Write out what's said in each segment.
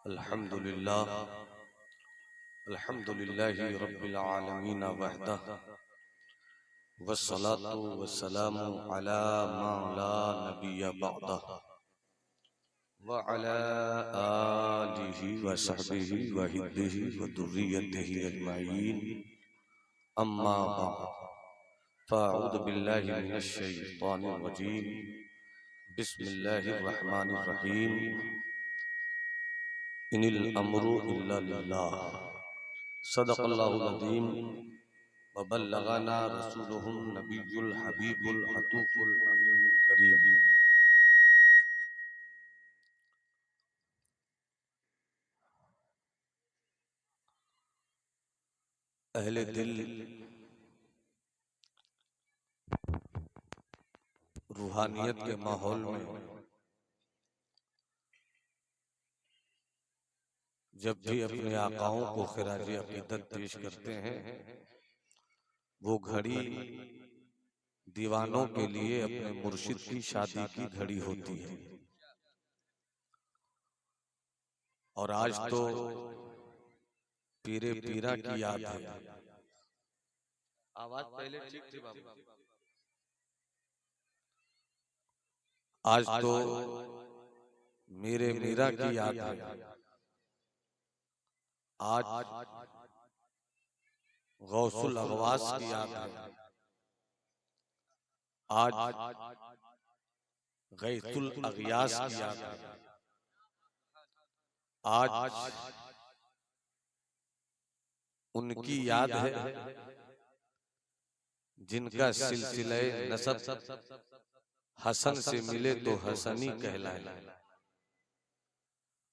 अल्हम्दुलिल्लाह अल्हम्दुलिल्लाहि रब्बिल आलमीन वहदह वस्सलातु वस्सलामु अला मा ला नबिय्य बअदह व अला आलिहि व सहबिहि व हिब्बिहि व दुर्रिय्यतिहि अजमईन अम्मा बअद फ़अऊज़ु बिल्लाहि मिनश शैतानिर रजीम बिस्मिल्लाहिर रहमानिर रहीम इनिल अम्रु इल्ला लिल्लाह सदक़ल्लाहुल अज़ीम व बल्लगना रसूलुहुन नबियुल हबीबुल अतूकुल अमीनुल करीम। अहले दिल रूहानियत के माहौल में जब भी अपने आकाओं को खिराज अकीदत पेश करते हैं, वो घड़ी दीवानों के लिए अपने मुर्शिद की शादी की घड़ी होती है। और आज तो पीरे पीरा की याद है। आवाज पहले ठीक थी बाबा। आज तो मेरे मीरा की याद है। आज गौसुल अगवास की याद है। आज गैसुल अगियास की याद है। आज उनकी याद है जिनका सिलसिले नसब हसन से मिले तो हसनी कहलाए,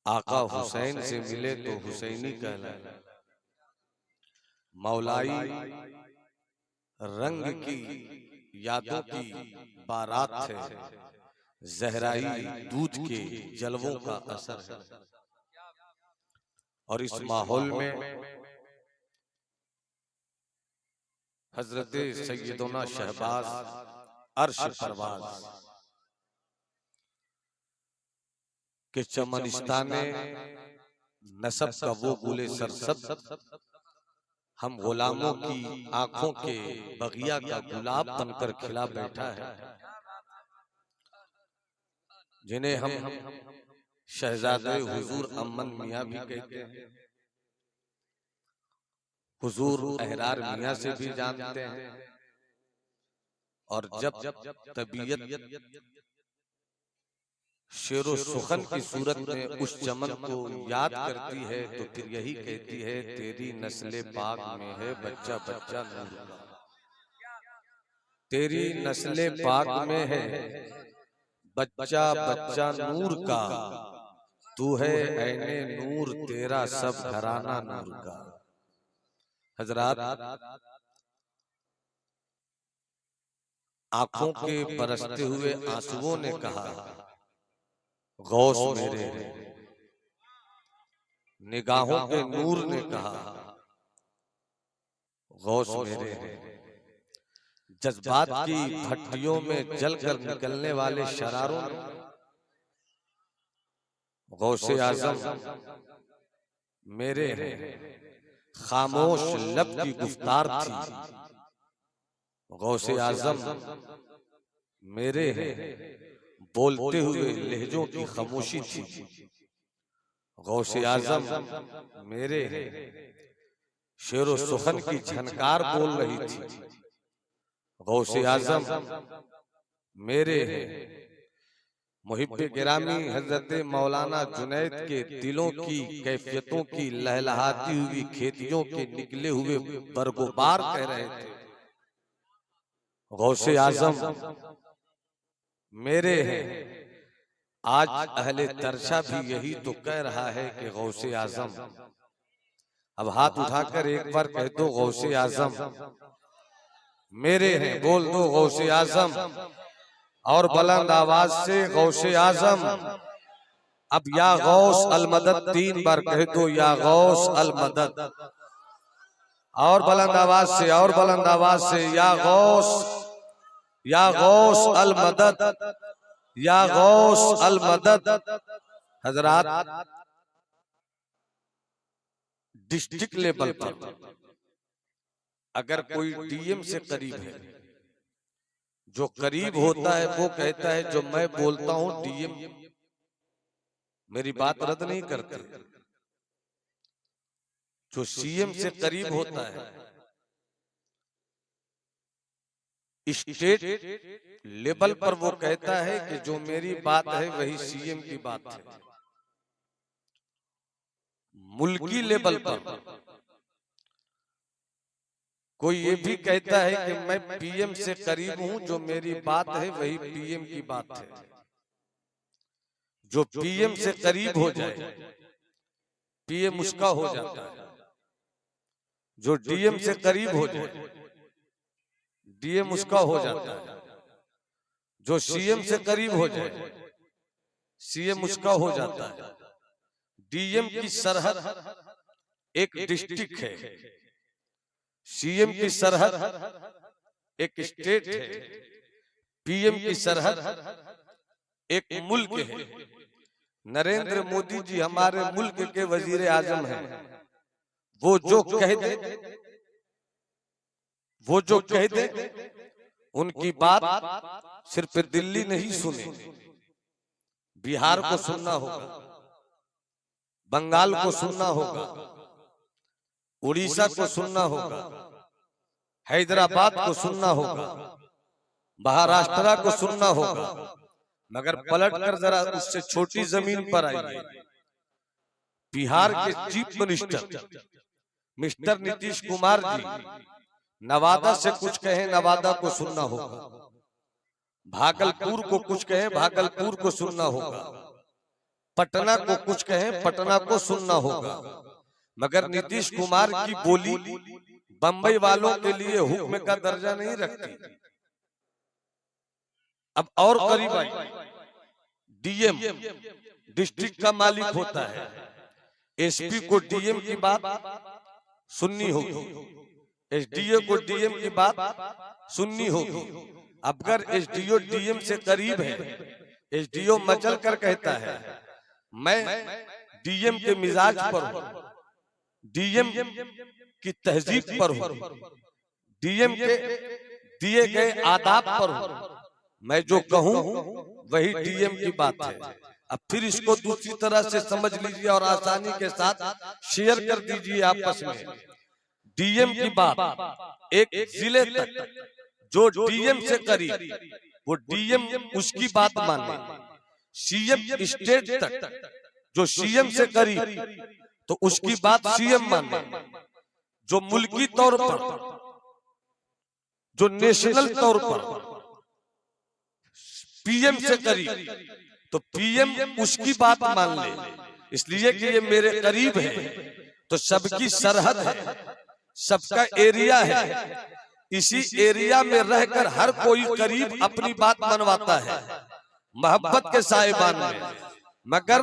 आका हुसैन से मिले तो हुसैनी कहलाए। मौलाई रंग की यादों की बारात है, जहराई दूध के जलवों का असर है। और इस माहौल में हजरत सैयदना शहबाज अर्श परवाज के चमनिस्ताने नसब का वो गुले सरसब हम गुलामों की आंखों के बगिया का गुलाब बनकर खिला बैठा है, जिन्हें हम शहजादे हुजूर अम्मन मियाँ भी कहते हैं, हुजूर अहरार मियाँ से भी जानते हैं। और जब तबीयत शेरो सुखन की सूरत में उस चमन को याद करती है तो फिर यही कहती है, तेरी नस्ले पाक में है बच्चा बच्चा नूर का। तेरी नस्ले पाक में है बच्चा बच्चा नूर का, तू है ऐने नूर तेरा सब घराना नूर का। हजरात, आंखों के बरसते हुए आंसुओं ने कहा गौस मेरे, निगाहों के नूर ने कहा गौस मेरे, जज्बात की भट्टियों में जलकर निकलने वाले शरारों ने गौसे आजम मेरे हैं। खामोश लब की गुफ्तार थी गौसे आजम मेरे हैं, बोलते हुए लहजों की खामोशी थी गौसे आजम मेरे हैं। शेरो सुखन की झनकार बोल रही थी गौसे आजम मेरे हैं। मुहिब्बे गिरामी हजरत मौलाना जुनैद के दिलों की कैफियतों की लहलहाती हुई खेतियों के निकले हुए बरगुबार कह रहे थे गौसे आजम मेरे हैं। आज अहले तरशा भी यही तो कह रहा है कि गौसे आजम। अब हाथ उठाकर एक बार कह दो गौसे आजम मेरे हैं, बोल दो गौसे आजम, और बुलंद आवाज से गौसे आजम। अब या गौस अल मदद 3 बार कह दो, या गौस अल मदद, और बुलंद आवाज से, और बुलंद आवाज से, या गौस अल मदद, या गौस अल मदद। हजरात, डिस्ट्रिक्ट लेवल पर अगर कोई डीएम से करीब है, जो करीब होता है वो कहता है जो मैं बोलता हूं डीएम मेरी बात रद्द नहीं करते। जो सीएम से करीब होता है, स्टेट लेवल पर वो कहता है कि जो मेरी बात है वही सीएम की बात है। मुल्की लेवल पर कोई ये भी कहता है कि मैं पीएम से करीब हूं, जो मेरी बात है वही पीएम की बात है। जो पीएम से करीब हो जाए पीएम उसका हो जाता है, जो डीएम से करीब हो जाए डीएम उसका हो जाता है, जो सीएम से करीब हो जाए सीएम उसका हो जाता है। डीएम की सरहद एक डिस्ट्रिक्ट है, सीएम की सरहद एक स्टेट है, पीएम की सरहद एक मुल्क है। नरेंद्र मोदी जी हमारे मुल्क के वजीर आजम हैं। वो जो कह दे उनकी बात सिर्फ दिल्ली नहीं सुने, बिहार को सुनना होगा, बंगाल को सुनना होगा, उड़ीसा को सुनना होगा, हैदराबाद को सुनना होगा, महाराष्ट्र को सुनना होगा। मगर पलटकर जरा उससे छोटी जमीन पर आइए, बिहार के chief minister mister Nitish Kumar ji Nawada से कुछ कहें नवादा को सुनना होगा, भागलपुर को कुछ कहें भागलपुर को सुनना होगा, पटना को कुछ कहें पटना को सुनना होगा। मगर नीतीश कुमार की बोली बंबई वालों के लिए हुक्म का दर्जा नहीं रखती। अब और करीब आई, डीएम डिस्ट्रिक्ट का मालिक होता है, एसपी को डीएम की बात सुननी होगी, एसडीओ को डीएम की बात सुननी होगी। अगर एसडीओ डीएम से करीब है, एसडीओ मचल कर कहता है मैं डीएम के मिजाज पर हूं, डीएम की तहजीब पर हूं, डीएम के दिए गए आदाब पर हूं, मैं जो कहूं वही डीएम की बात है। अब फिर इसको दूसरी तरह से समझ लीजिए और आसानी के साथ शेयर कर दीजिए आपस में। डीएम की बात एक जिले तक जो डीएम से करीब वो डीएम उसकी बात माने, सीएम स्टेट तक जो सीएम से करीब तो उसकी बात सीएम माने, जो मुल्की तौर पर जो नेशनल तौर पर पीएम से करीब तो पीएम उसकी बात मान ले। इसलिए कि ये मेरे करीब है तो सबकी सरहद है, सबका एरिया है, इसी एरिया में रहकर हर कोई करीब अपनी बात मनवाता है मोहब्बत के साहिबान में। मगर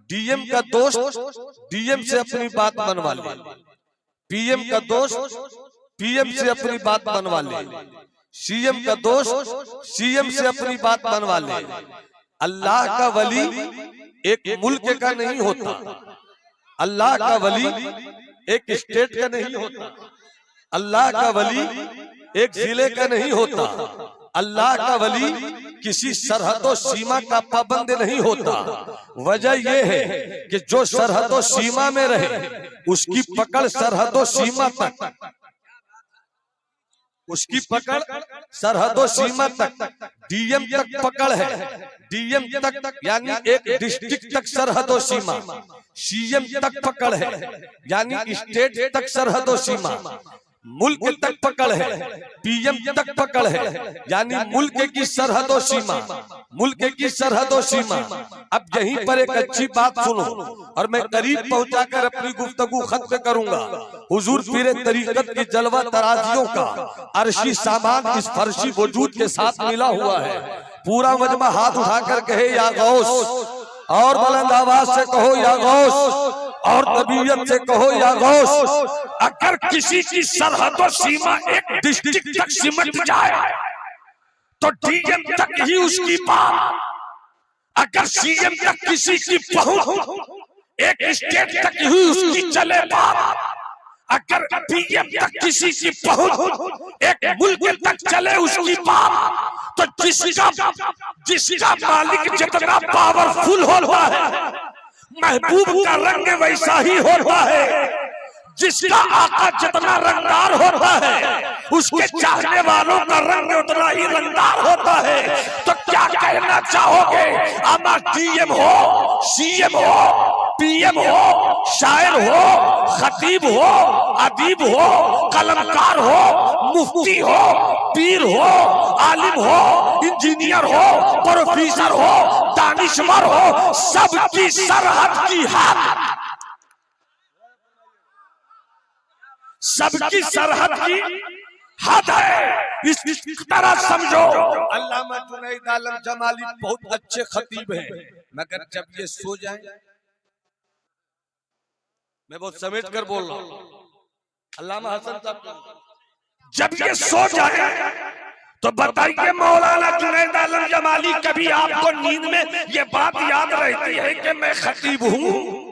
डीएम का दोस्त डीएम से अपनी बात मनवा ले, पीएम का दोस्त पीएम से अपनी बात मनवा ले, सीएम का दोस्त सीएम से अपनी बात मनवा ले। अल्लाह का वली एक मुल्क का नहीं होता, अल्लाह का वली एक स्टेट का नहीं होता, अल्लाह का वली एक जिले का नहीं होता, अल्लाह का वली किसी सरहदों सीमा का पाबंद नहीं होता। वजह यह है कि जो सरहदों सीमा में रहे उसकी पकड़ सरहदों सीमा तक, उसकी पकड़ सरहदों सीमा तक, डीएम तक पकड़ है, डीएम तक यानी एक डिस्ट्रिक्ट तक सरहदों सीमा, सीएम तक पकड़ है यानी स्टेट तक सरहदों सीमा, मुल्क तक पकड़ है, पीएम तक पकड़ है यानी मुल्क की सरहदों सीमा, मुल्क की सरहदों सीमा। अब यहीं पर एक अच्छी बात सुनो और मैं करीब पहुंचाकर अपनी गुफ्तगू खत्म करूंगा। हुजूर पीरे तरीकत की जलवा तराजियों का अर्शी सामान इस फर्शी वजूद के साथ मिला हुआ है। पूरा मजमा हाथ उठाकर कहे या गौस, और बुलंद आवाज से कहो या गौस, और तबीयत से कहो या गौस। अगर किसी की सरहदों सीमा एक डिस्ट्रिक्ट तक सिमट जाए तो डीएम तक ही उसकी बात, अगर सीएम तक किसी की पहुंच एक स्टेट तक ही उसकी चले बात, अगर पीएम तक किसी की पहुंच, एक मुल्क तक चले उसकी बात, तो जिसका मालिक जितना पावरफुल होता है, महबूब का रंग वैसा ही होता है। जिसका आका जितना रंगदार होता है, उसके चाहने वालों का रंग उतना ही रंगदार होता है। तो क्या कहना चाहोगे? आमा डीएम हो, सीएम हो, पीएम हो, शायर हो, खतीब हो, अदीब हो, कलमकार हो, मुफ्ती हो, पीर हो, आलिम हो, इंजीनियर हो, प्रोफेसर हो, दानिशवर हो, सबकी सरहद की हद, सबकी सरहद की हद है। इस तरह समझो। अल्लामा जुनैद आलम जमाली बहुत अच्छे खतीब हैं, मगर जब ये सो जाए, मैं बहुत समेट कर बोल रहा हूं, अल्लामा हसन साहब जब ये सो जाए, तो बताइए मौलाना जुनैद आलम जमाली कभी आपको नींद में ये बात याद रहती है कि मैं खतीब हूं?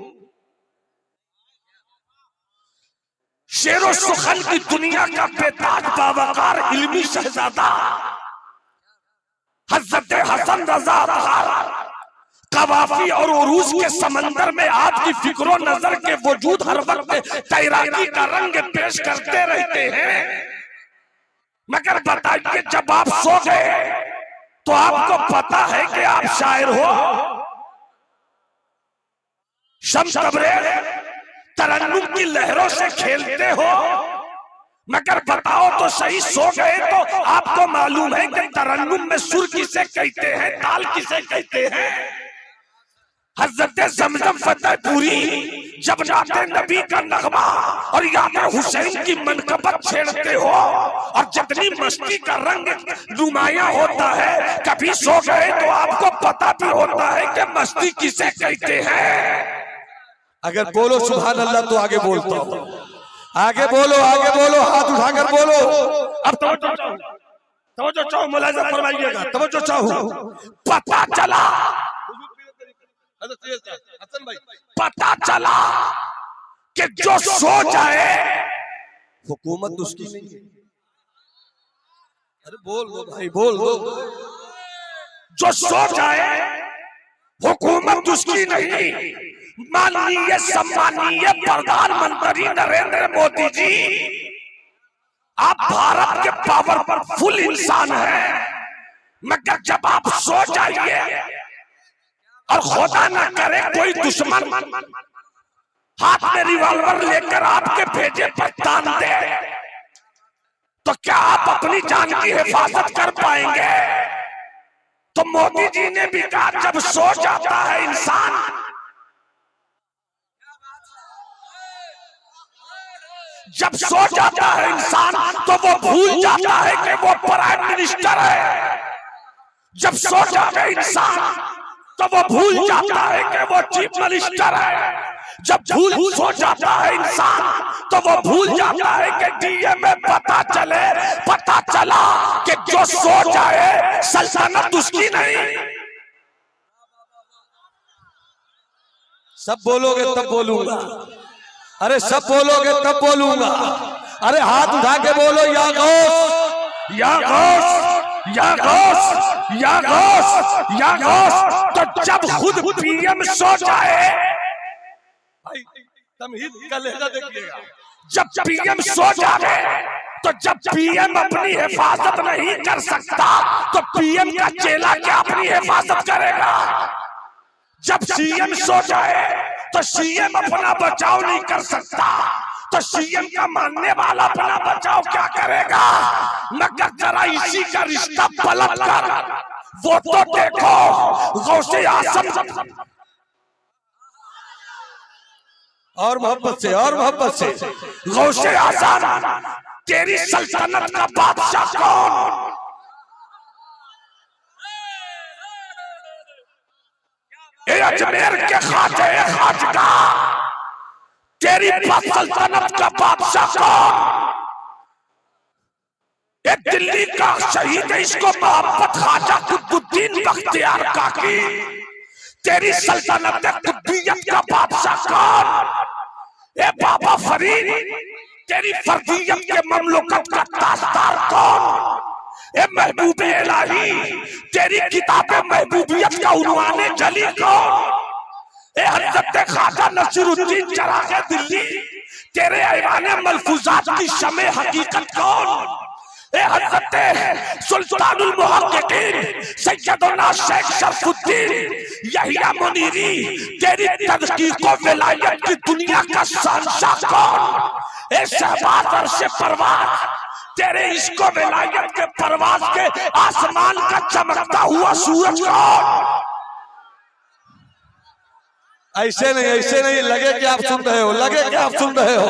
शेरो सुखन की दुनिया का बेताज बावकार इल्मी शहजादा हजरत हसन रजा कवाफी और उरूज के समंदर में आपकी फिक्रो नजर के वजूद हर वक्त तैराकी का रंग पेश करते रहते हैं। मगर बताइए जब आप सो गए तो आपको पता है कि आप शायर हो, शम्स तबरेज तरन्नुम की लहरों से खेलते हो। मगर बताओ तो सही, सो गए तो आपको मालूम है कि तरन्नुम में सुर किसे कहते हैं, ताल किसे कहते हैं। हजरत ज़मज़म फतेहपुरी जब नाते नबी का नगमा और याद हुसैन की मनकबत छेड़ते हो और जितनी मस्ती का रंग नुमाया होता है, कभी सो गए तो आपको पता भी होता है कि मस्ती किसे कहते हैं। अगर बोलो सुभान अल्लाह तो आगे बोलता हूं, आगे बोलो, आगे बोलो, हाथ उठाकर बोलो। अब तवज्जो चाहो, मुलाज़ा फरमाइएगा, तवज्जो चाहो। पता चला, हसन भाई, पता चला कि जो सो जाए हुकूमत उसकी नहीं है। अरे बोल दो भाई, बोल दो। जो सो जाए हुकूमत उसकी नहीं। माननीय सम्मानीय प्रधानमंत्री नरेंद्र मोदी जी, आप भारत के पावरफुल इंसान हैं, मगर जब आप सो जाइए और खुदा न करे कोई दुश्मन हाथ में रिवॉल्वर लेकर आपके भेजे पर तान दे, तो क्या आप अपनी जान की हिफाजत कर पाएंगे? तो मोदी जी ने भी कहा जब सो जाता है इंसान, जब सो जाता है इंसान तो वो भूल जाता है कि वो प्राइम मिनिस्टर है। जब सो जाता है इंसान तो वो भूल जाता है कि वो चीफ मिनिस्टर है। जब सो जाता है इंसान तो वो भूल जाता है कि डीएम में पता चला कि जो सो जाए सल्तनत उसकी नहीं। सब बोलोगे तब बोलूंगा, अरे सब बोलोगे तब बोलूंगा। अरे हाथ उठा के बोलो, या गौस, या गौस, या गौस, या गौस, या गौस। तो जब खुद पीएम सो जाए, भाई तमहीद का लहजा देखिएगा, जब पीएम सो जाए, तो जब पीएम अपनी हिफाजत नहीं कर सकता तो पीएम का चेला क्या अपनी हिफाजत करेगा? जब सीएम सो जाए तो सीएम अपना बचाव नहीं कर सकता, तो सीएम का मानने वाला अपना बचाव क्या करेगा? मगर जरा इसी का रिश्ता पलट कर वो तो देखो, गौसे आज़म, और मोहब्बत से, और मोहब्बत से, गौसे आज़म, तेरी सल्तनत का बादशाह कौन? अजमेर के खाते खाजगा, तेरी सल्तनत का बादशाह कौन? एक दिल्ली का शहीद है, इसको मोहब्बत ख्वाजा कुतुबुद्दीन बख्तियार काकी, तेरी सल्तनत कुतुबियत का बादशाह कौन? ए बाबा फरीद, तेरी फर्दियत के ममलुकत का ताजदार कौन? ए महबूब इलाही, तेरी किताबे महबूबियत का उन्वाने जली कौन? ए हज़रत ख्वाजा नसीरुद्दीन चराग़े दिल्ली, तेरे ऐवाने मलफूजात की शमे हकीकत कौन? ए हज़रत सुल्तानुल मुहक्किकीन सैयदना शेख शरफुद्दीन यहिया मुनीरी, तेरी तदकीक व विलायत की दुनिया का शहंशाह कौन? ए शहबाज अर्श परवाज़, तेरे इश्क व विलायत के परवाज़ के आसमान का चमकता हुआ सूरज कौन? ऐसे नहीं लगे कि आप सुन रहे हो, लगे कि आप सुन रहे हो।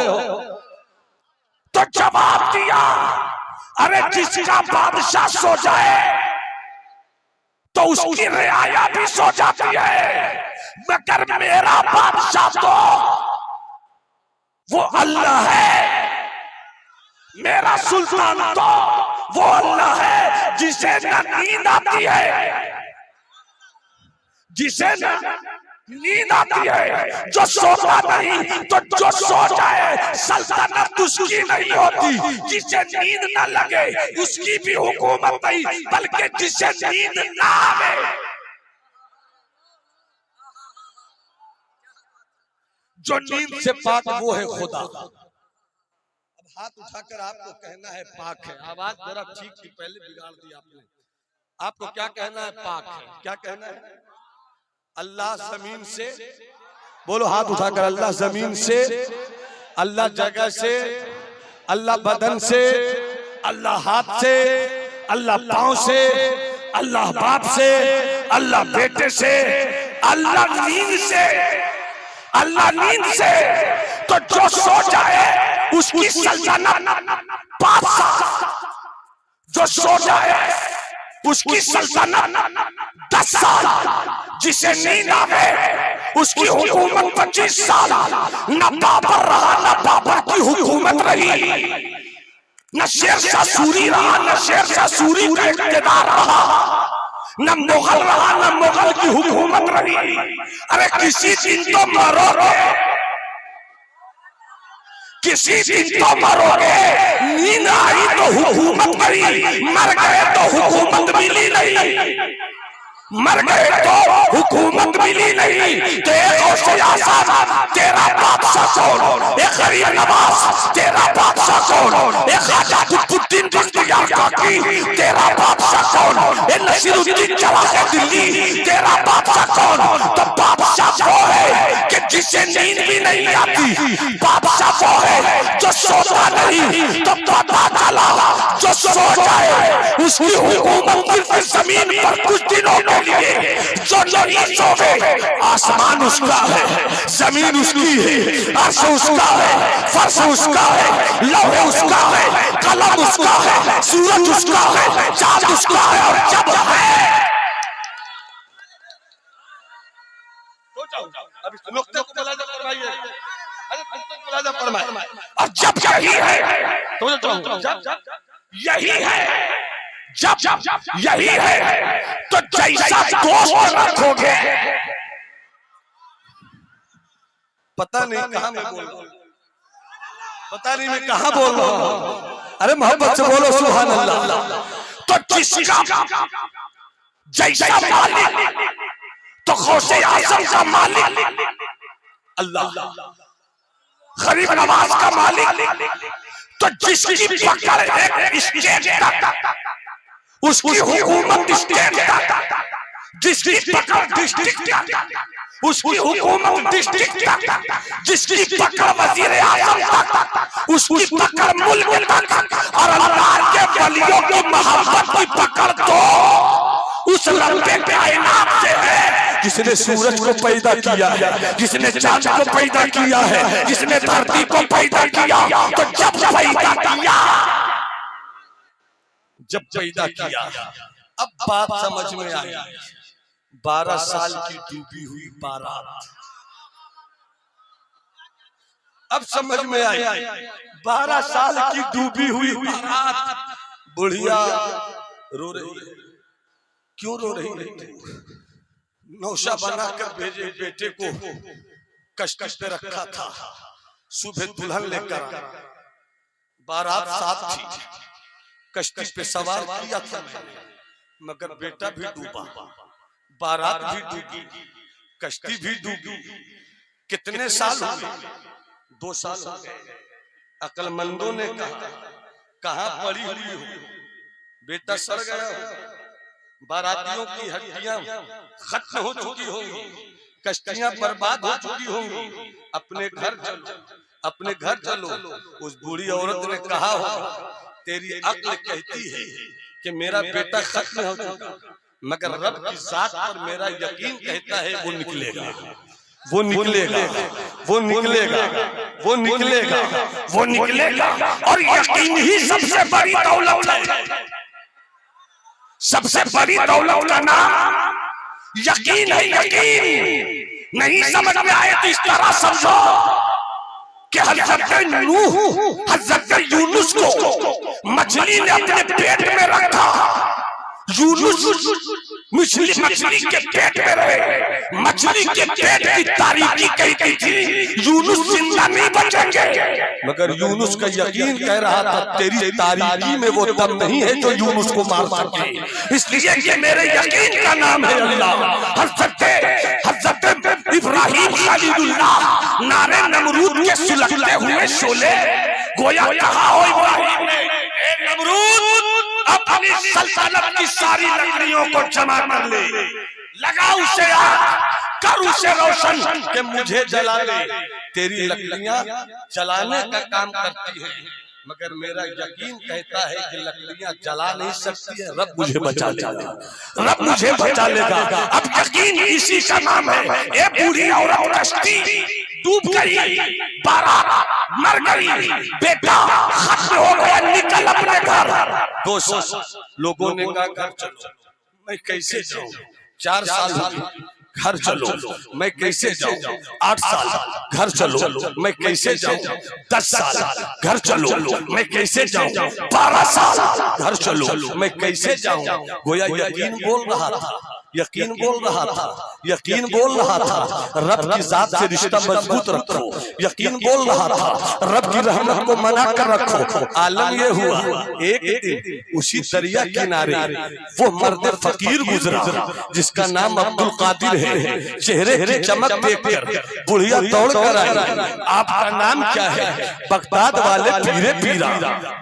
तो जवाब दिया, अरे जिसका बादशाह सो जाए तो उसकी रियाया भी सो जाती है, मगर मेरा बादशाह तो वो अल्लाह है। मेरा सुल्तान तो वो अल्लाह है जिसे न नींद आती है, जिसे नींद आती है, जो सोता नहीं तो जो सो जाए सल्तनत उसकी नहीं होती। जिसे नींद न लगे उसकी भी हुकूमत नहीं, बल्कि जिसे नींद ना आवे, जो नींद से पाक वो है खुदा। अब हाथ उठाकर आपको कहना है पाक है। आवाज जरा ठीक थी, पहले बिगाड़ दी आपने। आपको क्या कहना है? पाक है। क्या कहना है? अल्लाह जमीन से, बोलो हाथ उठाकर, अल्लाह जमीन से, अल्लाह जगह से, अल्लाह बदन से, अल्लाह हाथ से, अल्लाह पांव से, अल्लाह बाप से, अल्लाह बेटे से, अल्लाह नींद से, अल्लाह नींद से। तो जो सो जाए उसकी सल्तनत बादशाह, जो सो जाए उसकी सल्तनत 10 साल, जिसे नींद आवे उसकी हुकूमत 25 साल। न बाबर रहा न बाबर की हुकूमत रही, न शेरशाह सूरी रहा न शेरशाह सूरी का इख्तियार रहा, न मुगल रहा न मुगल की हुकूमत रही। अरे किसी दिन तो मरोगे, किसी दिन तो मरोगे। नींद आई तो हुकूमत मरी, मर गए तो हुकूमत मिली नहीं, मर गए तो हुकूमत मिली नहीं। तो एक गौसे आज़म तेरा बादशाह कौन? एक गरीब नवाज तेरा बादशाह कौन? एक ख्वाजा कुतुबुद्दीन बख्तियार काकी तेरा बादशाह कौन? एक नसीरुद्दीन चराग़े दिल्ली तेरा बादशाह कौन? तो बादशाह वो है कि जिसे नींद भी नहीं आती, बादशाह वो है जो सोता नहीं। तो पता चला जो सो जाए उसकी हुकूमत जमीन पर कुछ दिनों के लिए, जो नहीं सोवे आसमान उसका है, जमीन उसकी है, अर्श उसका है, फर्श उसका है, लौह उसका है, कलम उसका है, सूरज उसका है, चांद उसका है। और जब है अब इस नुक्ते को मुलाजा फरमाइए, मुलाजा फरमाए। और जब यही है तो जब यही है, जब यही है तो जैसा दोस्त रखोगे। पता नहीं कहां मैं बोल रहा हूं, पता नहीं मैं कहां बोल रहा हूं। अरे मोहब्बत से बोलो सुभान अल्लाह। तो जिसका जैसा मालिक, तो गौसे आज़म का मालिक अल्लाह, गरीब नवाज का मालिक। तो जिसकी पकड़ एक स्टेज तक, उसकी हुकूमत स्टेट तक, जिसकी पकड़ डिस्ट्रिक्ट तक, उसकी हुकूमत डिस्ट्रिक्ट तक, जिसकी पकड़ वजीर आज़म तक, उसकी पकड़ मुल्क तक। और अल्लाह के वलियों की मोहब्बत की पकड़ तो उस रब्बे कायनात से है जिसने सूरज को पैदा किया है, जिसने चांद को पैदा किया है, जिसने धरती को पैदा किया। तो जब पैदा किया, जब पैदा किया, अब बात समझ में आई। 12 साल की डूबी हुई बारात, अब समझ में आई। 12 साल की डूबी हुई बारात, बुढ़िया रो रही है। क्यों रो रही है? नौशा बनाकर भेजे बेटे को, कश्ती पे रखा था, सुबह दुल्हन लेकर, बारात साथ थी, कश्ती पे सवार किया था मैंने, मगर बेटा भी डूबा, बारात भी डूबी, कश्ती भी डूबी। कितने साल हुए? 2 साल हो गए। अक्लमंदों ने कहा कहां पड़ी हुई हो, बेटा सड़ गया हो, बारातियों की हड्डियां खत्म हो चुकी होंगी, कश्तियां बर्बाद हो चुकी होंगी, अपने घर चलो, अपने घर चलो। उस बूढ़ी औरत ने कहा होगा तेरी अक्ल कहती है कि मेरा बेटा खत्म हो चुका, मगर रब की जात पर मेरा यकीन कहता है वो निकलेगा, वो निकलेगा, वो निकलेगा, वो निकलेगा, वो निकलेगा। और यकीन ही सबसे बड़ी दौलत है। सबसे बड़ी दौलत का नाम यकीन है। यकीन नहीं समझ में आए तो इस तरह समझो कि हज़रत नूह, हज़रत यूनुस को मछली ने अपने पेट में रखा। यूनुस मछली के पेट में रहे, मछली के पेट की तारीकी कहती थी यूनुस जिंदा नहीं बचेंगे, मगर यूनुस का यकीन कह रहा था तेरी तारीकी में वो दम नहीं है जो यूनुस को मार सके, इसलिए कि मेरे यकीन का नाम है अल्लाह। हज़रत इब्राहिम खलीलुल्लाह नारे नमरूद के सुलगते हुए शोले, गोया कहा हो इब्राहिम ने, ए नमरूद अपनी सल्तनत की सारी लकड़ियों को जमा कर ले, लगा उसे आग, कर उसे रोशन कि मुझे जला ले। तेरी लकड़ियां जलाने का काम करती हैं, मगर मेरा यकीन कहता है कि लकड़ियां जला नहीं सकती है, रब मुझे बचा लेगा, रब मुझे बचा लेगा। अब यकीन इसी का नाम है। ए बूढ़ी औरत कश्ती डूब गई, बारात मर गई, बेटा खत्म हो गया, निकल अपने घर। 2 साल लोगों ने कहा घर चलो, मैं कैसे जाऊं? 4 साल घर चलो, मैं कैसे जाऊं? 8 साल घर चलो, मैं कैसे जाऊं? 10 साल घर चलो, मैं कैसे जाऊं? 12 साल घर चलो, मैं कैसे जाऊं? गोया यकीन बोल रहा था, यकीन बोल रहा था, यकीन बोल रहा था रब की जात से रिश्ता मजबूत रखो, यकीन बोल रहा था रब की रहमत को मना कर रखो। आलम ये हुआ एक दिन उसी दरिया किनारे वो मर्द फकीर गुजरा जिसका नाम अब्दुल कादिर है। चेहरे की चमक देखकर बुढ़िया दौड़ कर आई, आपका नाम क्या है? बगदाद वाले पीरे पीरा,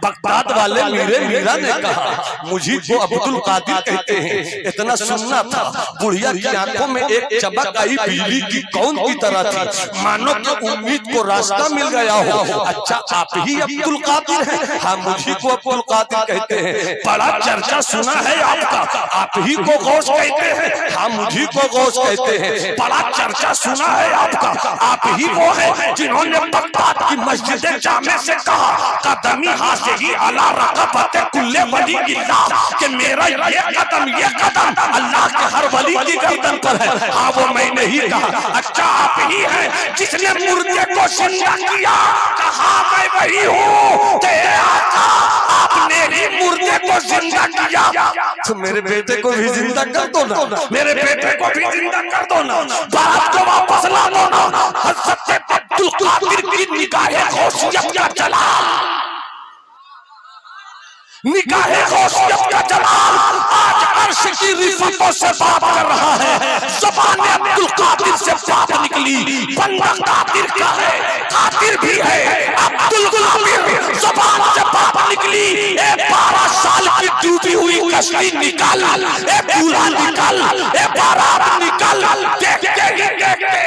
बगदाद वाले मीरे मीरा ने कहा मुझे तो अब्दुल कादिर कहते हैं। इतना सुनना था। बुढ़िया की आंखों में एक चमक आई बिजली की कौन की तरह थी, मानो कि उम्मीद को रास्ता मिल गया हो। अच्छा आप ही अब्दुल कादिर हैं? हाँ मुझे को अब्दुल कादिर कहते हैं। बड़ा चर्चा सुना है आपका, आप ही को गौस कहते हैं? हाँ मुझे को गौस कहते हैं। बड़ा चर्चा सुना है आपका, आप ही वो है जिन्होंने बगदाद की मस्जिद जामे से कहा कदमी हासिही अला रक़बत कुल्ले वली इल्लाह, कि मेरा ये कदम अल्लाह के हर वली की गर्दन पर है। हाँ वो मैं नहीं कहा। अच्छा आप ही हैं जिसने मुर्दे को जिंदा किया? कहा मैं वही हूँ। आपने ही मुर्दे को जिंदा किया, तो मेरे बेटे को भी जिंदा कर दो ना, मेरे बेटे को भी जिंदा कर दो ना, बात को वापस ला दो ना। हज़रत अब्दुल कादिर की निगाहे गौसियत का जलाल, निगाहे गौसियत का जलाल आज अर्श की रिफ़तों से बात कर रहा है। ज़बान अब्दुल कादिर से बात निकली, बंदा कादिर का है, कादिर भी है, अब्दुल कादिर ज़बान से बात निकली। ए 12 साल की डूबी हुई कश्ती निकाल, ए दूल्हा निकाल, ए बारात निकाल। देखते ही देखते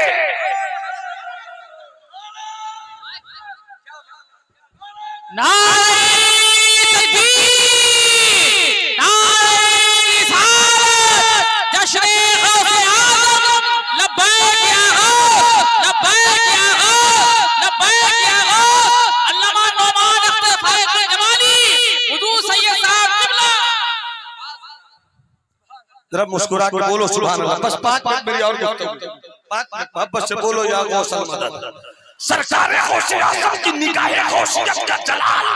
जरा मुस्कुरा के बोलो सुभान अल्लाह। बस 5 मिनट मेरी और गुफ्तगू, 5 मिनट मोहब्बत से बोलो या गौसल मदद। सरकार गौसे आज़म की निगाहे गौसियत का जलाल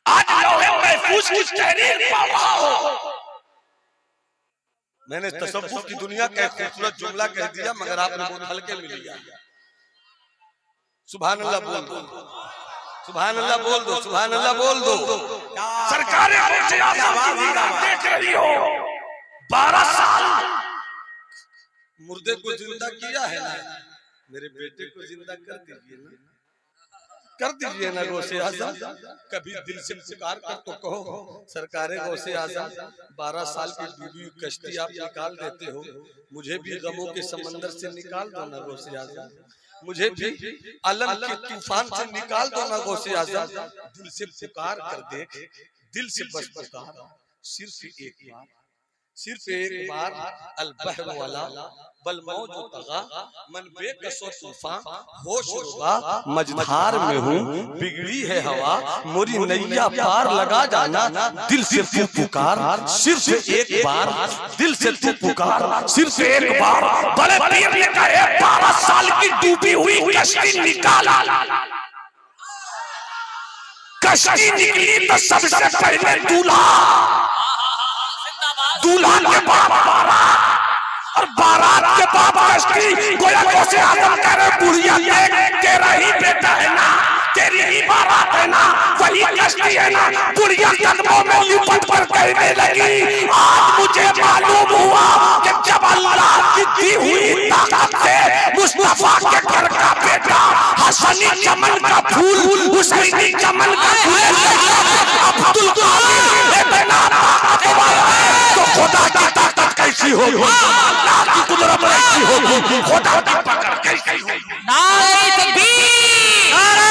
आज लौहे महफूज की तहरीर पढ़ रहा हो। मैंने तसव्वुफ की दुनिया का एक खूबसूरत जुमला कह दिया, मगर आपने बहुत हल्के में लिया। सुभान अल्लाह बोल दो, सुभान अल्लाह बोल दो, सुभान अल्लाह बोल दो। सरकार देख रही हो, 12 साल मुर्दे को जिंदा किया है ना, मेरे बेटे को जिंदा कर दीजिए ना, कर दीजिए ना गौसे आज़म। कभी दिल से पुकार कर तो कहो, सरकार गौसे आज़म 12 साल की डूबी हुई कश्ती आप निकाल देते हो, मुझे भी गमों के समंदर से निकाल दो ना गौसे आज़म, मुझे भी अलम के तूफान से निकाल दो ना गौसे आज़म। दिल से पुकार कर देख, दिल से बस पुकार, सिर्फ एक बार, सिर्फ एक बार। अलबहर वाला बल मौजू तगा, मन बेकसो तूफान होश रुबा, मझधार में हूँ बिगड़ी है हवा, मोरी नैया पार लगा जाना। दिल से तू पुकार, सिर्फ एक बार, दिल से तू पुकार, सिर्फ एक बार। बड़े पीर ने कहा 12 साल की डूबी हुई कश्ती निकाला। कश्ती निकली तो सबसे पहले दूल्हा, दूल्हा के बाद बारात, और बारात के बाद कश्ती। गोया गौसे आज़म कह रहे बुढ़िया देख, तेरा ही बेटा है ना, तेरी ही बारात है ना, वही कश्ती है ना। बुढ़िया कदमों में लिपट कर कहने लगी, आज मुझे मालूम हुआ कि जब अल्लाह की दी हुई ताकत से मुस्तफा के घर का बेटा हसनी चमन का फूल, हुसैनी चमन का फूल अब्दुल कादिर इतना ताकत वाला है, तो खुदा की ताकत कैसी होगी, अल्लाह की कुदरत कैसी होगी, खुदा की पकड़ कैसी होगी। नारे तकबीर, नारे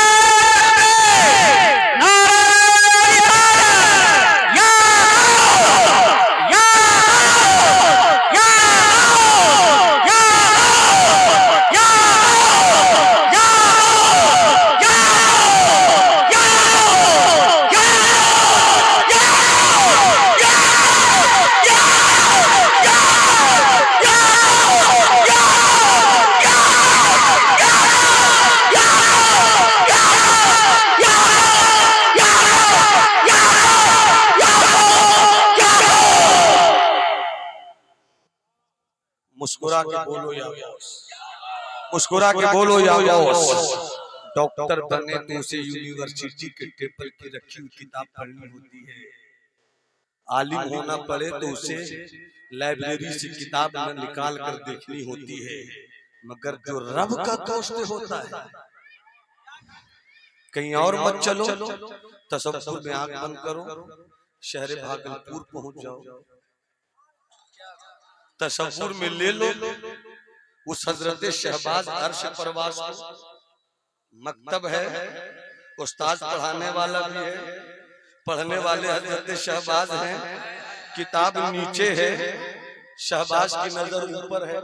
मुस्कुरा के बोलो या गौस, मुस्कुरा के बोलो या गौस। डॉक्टर बने तो उसे यूनिवर्सिटी के टेबल की रखी हुई किताब पढ़नी होती है, आलिम होना पड़े तो उसे लाइब्रेरी से किताब निकाल कर देखनी होती है। मगर जो रब का दोस्त होता है, कहीं और मत चलो, तसव्वुर में आंख बंद करो, शहर भागलपुर पहुंच जाओ, तसव्वुर में ले लो उस हजरत शहबाज अर्श परवास को। मकतब है, उस्ताद पढ़ाने वाला भी है, पढ़ने वाले हजरत शहबाज हैं, किताब नीचे है, शहबाज की नजर ऊपर है,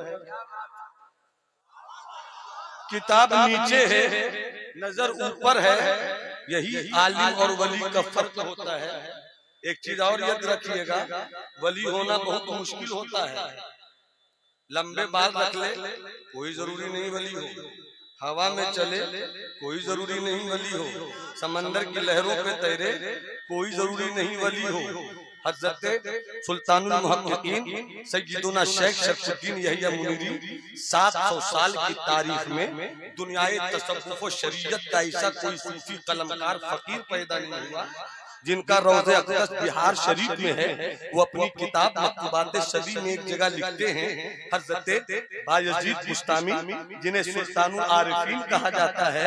किताब नीचे है, नजर ऊपर है। यही आलिम और वली का फर्क होता है। एक चीज और याद रखिएगा, वली होना बहुत मुश्किल होता है। लंबे बाल रख ले कोई जरूरी नहीं वली हो, हवा में चले कोई जरूरी नहीं वली हो, समंदर की लहरों पे तैरे कोई जरूरी नहीं वली हो। हज़रत सुल्तानुल मुहक्किकीन सय्यदुना शेख शरफुद्दीन यहिया मुनीरी 700 साल की तारीख में दुनियाए तसव्वुफ व शरीयत का ऐसा कोई सूफी कलमकार फकीर पैदा नहीं हुआ जिनका रोज़े अक़दस बिहार शरीफ में है। वो अपनी किताब मकतूबात सदी में एक जगह लिखते हैं, हज़रत बायजीद बुस्तामी जिन्हें सुल्तानुल आरिफीन कहा जाता है,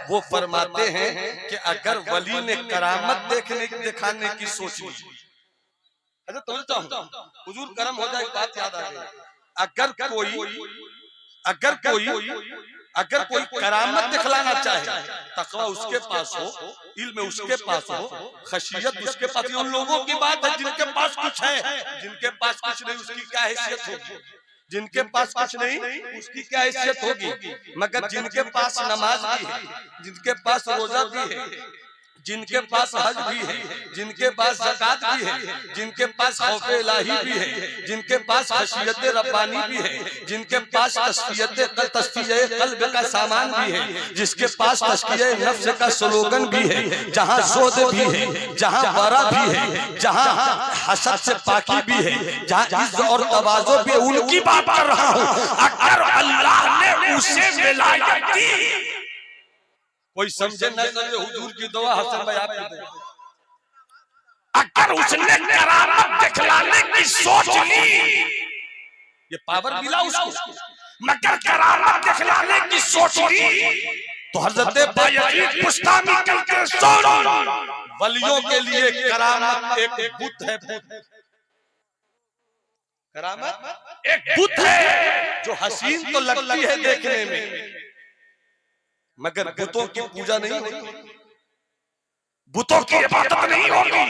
वो फरमाते हैं कि अगर वली ने करामत दिखाने की सोच ली, हुजूर करम हो जाए, बात याद आ गई, अगर कोई करामत दिखलाना चाहे, तकवा उसके पास हो, इल्म उसके पास हो, खशियत उसके पास, उन लोगों की बात है जिनके पास कुछ है, जिनके पास कुछ नहीं उसकी क्या हैसियत होगी, जिनके पास कुछ नहीं उसकी क्या हैसियत होगी। मगर जिनके पास नमाज भी है, जिनके पास रोजा भी है, जिनके पास हज भी है, जिनके पास ज़कात भी है, जिनके पास खौफ इलाही भी है, जिनके पास खशियत रब्बानी भी है, जिनके पास तस्किये कल्ब का सामान भी है, जिसके पास तस्किये नफ्स का स्लोगन भी है, जहाँ ज़ोद भी है, जहाँ बरा भी है, जहाँ हसद से पाकी भी है, जहाँ इज्जत और तवाज़ो भी है, उनकी बात कर रहा हूँ। अगर अल्लाह ने उसे विलायत दी, कोई समझे न समझे, हुजूर की दुआ, हसन भाई आपकी दुआ, अगर उसने करामत दिखलाने की सोच ली, ये पावर मिला उसको, मगर करामत दिखलाने की सोच ली तो हजरत बायजीद बुस्तामी कहते सुन, वलियों के लिए करामत एक बुत है, करामत एक बुत है जो हसीन तो लगती है देखने में, मगर बुतों की पूजा नहीं होगी, बुतों की इबादत नहीं होगी।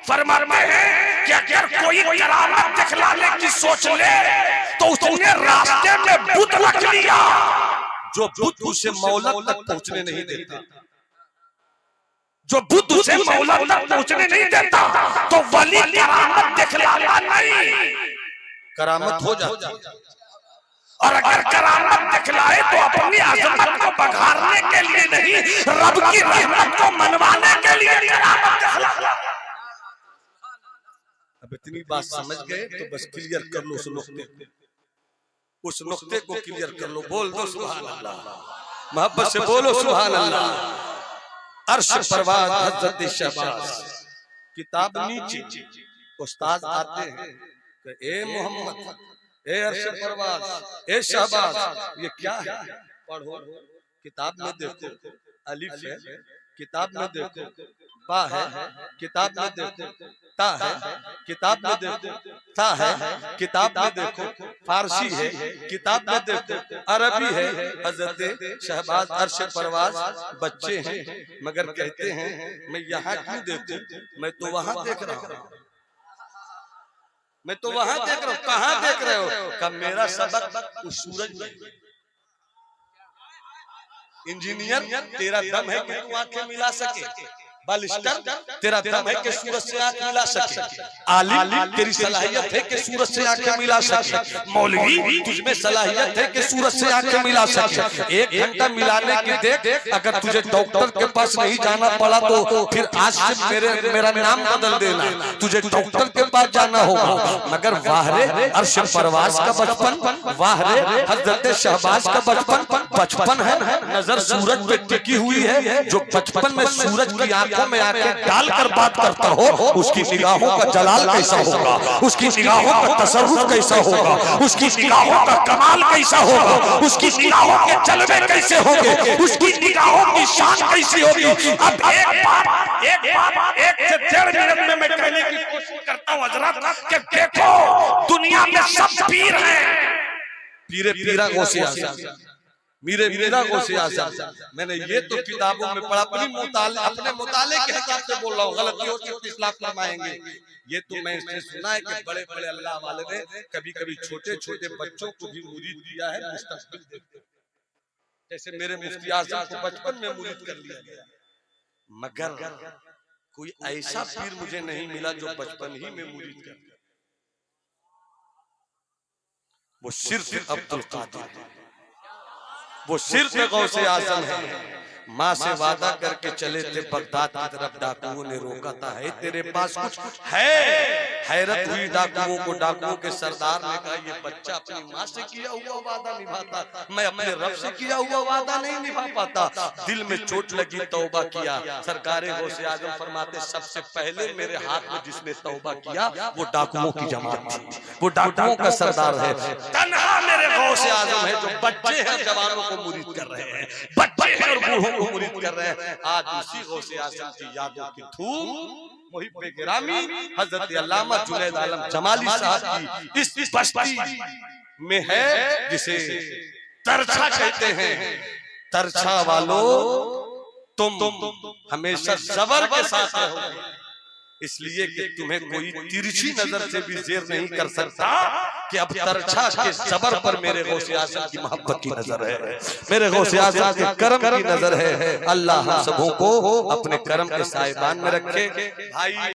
फरमाते हैं कि अगर कोई करामत दिखलाने की सोच ले तो उसने रास्ते में बुत रख लिया, जो बुत उसे मौला तक पहुंचने नहीं देता, जो बुत उसे मौला तक पहुंचने नहीं देता, तो वली करामत दिखलाता नहीं, करामत हो जाती है। और अगर करामत दिखलाए तो अपनी अज़मत को बघारने के लिए नहीं, रब की रहमत को मनवाने के लिए करामत दिखलाता। अब इतनी बात समझ गए तो बस क्लियर कर लो उस नुक्ते को क्लियर कर लो। बोल दो सुभान अल्लाह, मोहब्बत से बोलो सुभान अल्लाह। अर्श परवाज़ हज़रत शहबाज, किताब नीचे, उस्ताद आते हैं कि ए मोहम्मद, ए अर्श परवाज़, ए शहबाज, ये क्या है? पढ़ो, किताब में देखो, अलिफ है, किताब में देखो, बा है, किताब में देखो, ता है, किताब में देखो, ता है, किताब में देखो, फारसी है, किताब में देखो, अरबी है। हजरत शहबाज अर्श परवाज़ बच्चे हैं, मगर कहते हैं मैं यहाँ क्यों देखूं, मैं तो वहां देख रहा हूँ, मैं तो वहां देख रहा हूँ। कहाँ देख रहे हो? कब मेरा सबक उस सूरज में। इंजीनियर तेरा दम है कि तू आंखें मिला सके, बालिस्टर तेरा दम है कि सूरज से आंख मिला सके, आलिम तेरी सलाहियत है कि सूरज से आंखें मिला सके, मौलवी तुझमें सलाहियत है कि सूरज से आंखें मिला सके। एक घंटा मिलाने की देख, अगर तुझे डॉक्टर के पास नहीं जाना पड़ा तो फिर आज से मेरा नाम बदल देना, तुझे डॉक्टर के पास जाना होगा। मगर वाहरे अर्श परवाज़ का बचपन, वाहरे हजरत शहबाज का बचपन, बचपन है नजर सूरज पे टिकी हुई है। जो बचपन में सूरज की आंखों में आके डालकर बात करता हो, उसकी निगाहों का जलाल कैसा होगा, उसकी निगाहों का तसर्रुफ कैसा होगा, उसकी निगाहों का कमाल कैसा होगा, उसकी निगाहों के जलवे कैसे होंगे, उसकी निगाहों की शान कैसी होगी। अब एक बात 1 से 1.5 मिनट में मैं कहने की कोशिश करता हूँ हजरत, कि देखो दुनिया में सब पीर हैं, पीरे पीरा गौसे आज़म, मीरे मीरा गौसे आज़म। मैंने ये तो किताबों में पढ़ा, अपने मुताले के हिसाब से बोल रहा हूँ, गलती हो तो इस्लाह फरमाएंगे। ये तो मैं इससे सुना है कि बड़े बड़े अल्लाह वाले ने कभी कभी छोटे छोटे बच्चों को भी मुरीद किया है मुस्तक़बिल देखते, जैसे मेरे मुफ्ती आज़म को बचपन में मुरीद कर लिया गया। मगर कोई ऐसा पीर मुझे नहीं मिला जो बचपन ही में मुरीद कर, वो सिर्फ अब्दुल कादिर, वो सिर्फ गौसे आज़म है। माँ से वादा करके चले थे बगदाद की तरफ, डाकुओं ने रोका था, है तेरे पास कुछ है? हैरत हुई डाकुओं को, डाकुओं के सरदार ने कहा ये बच्चा अपनी माँ से किया हुआ वादा निभाता, मैं अपने रब से किया हुआ वादा नहीं निभा पाता। दिल में चोट लगी, तौबा किया। सरकारे गौसे आज़म फरमाते सबसे पहले मेरे हाथ में जिसने तौबा किया वो डाकुओं की जमात थी, वो डाकुओं का सरदार है। तन्हा मेरे गौसे आज़म है जो बच्चे हैं जवानों को मुरीद कर रहे हैं, बच्चे हैं और बूढ़ों को मुरीद कर रहे हैं। आज उसी गौसे आज़म की यादों की धूम मुहिब्बे गिरामी हजरत अल्लामा जुनैद आलम जमाली साहब की इस बस्ती में है, जिसे तरछा कहते हैं। तरछा वालों तुम हमेशा ज़बर के साथ रहोगे, इसलिए कि तुम्हें कोई तिरछी नजर से भी जेर नहीं कर सकता। कि अब तरछा के सबर पर मेरे गौसे आज़म की मोहब्बत की नजर है, मेरे गौसे आज़म के करम की नजर है। अल्लाह हम सबों को अपने करम के साहिबान में रखे। भाई